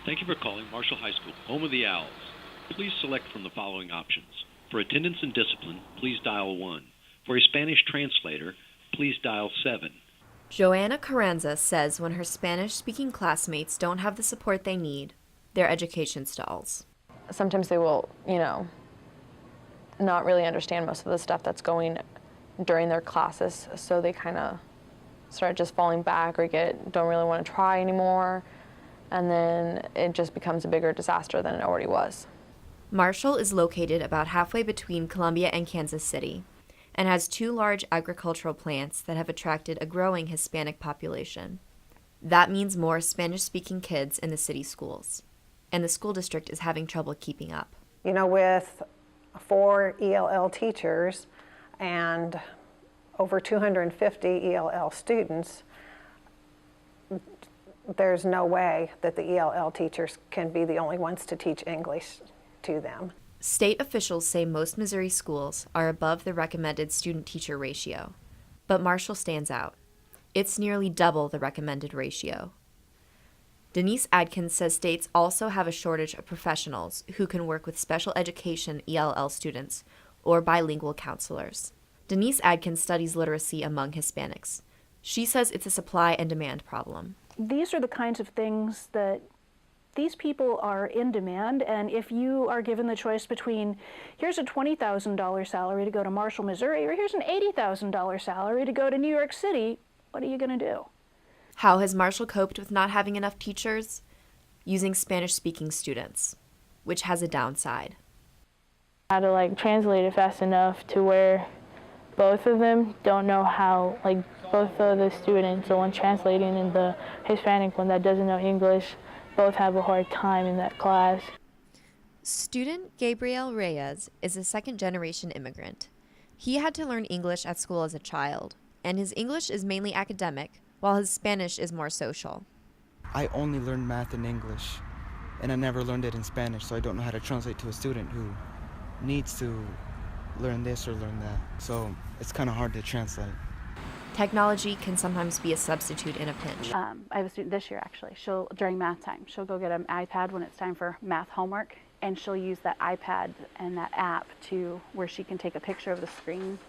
Thank you for calling Marshall High School, home of the Owls. Please select from the following options. For attendance and discipline, please dial 1. For a Spanish translator, please dial 7. Joanna Carranza says when her Spanish-speaking classmates don't have the support they need, their education stalls. Sometimes they will, not really understand most of the stuff that's going during their classes, so they kind of start just falling back or don't really want to try anymore, and then it just becomes a bigger disaster than it already was. Marshall is located about halfway between Columbia and Kansas City and has 2 large agricultural plants that have attracted a growing Hispanic population. That means more Spanish-speaking kids in the city schools, and the school district is having trouble keeping up. With 4 ELL teachers and over 250 ELL students, there's no way that the ELL teachers can be the only ones to teach English to them. State officials say most Missouri schools are above the recommended student-teacher ratio, but Marshall stands out. It's nearly double the recommended ratio. Denise Adkins says states also have a shortage of professionals who can work with special education ELL students or bilingual counselors. Denise Adkins studies literacy among Hispanics. She says it's a supply and demand problem. These are the kinds of things that these people are in demand, and if you are given the choice between here's a $20,000 salary to go to Marshall, Missouri, or here's an $80,000 salary to go to New York City, what are you going to do? How has Marshall coped with not having enough teachers? Using Spanish-speaking students, which has a downside. How to translate it fast enough to where both of them don't know how, both of the students, the one translating and the Hispanic one that doesn't know English, both have a hard time in that class. Student Gabriel Reyes is a second-generation immigrant. He had to learn English at school as a child, and his English is mainly academic, while his Spanish is more social. I only learned math in English, and I never learned it in Spanish, so I don't know how to translate to a student who needs to learn this or learn that. So it's kind of hard to translate. Technology can sometimes be a substitute in a pinch. I have a student this year, actually. During math time, she'll go get an iPad when it's time for math homework, and she'll use that iPad and that app where she can take a picture of the screen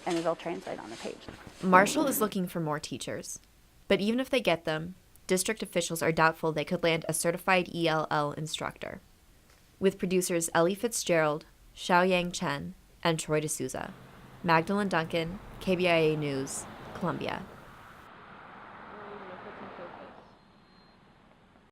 and it'll translate on the page. Marshall is looking for more teachers, but even if they get them, district officials are doubtful they could land a certified ELL instructor. With producers Ellie Fitzgerald, Xiaoyang Chen, and Troy D'Souza. Magdalene Duncan, KBIA News, Columbia.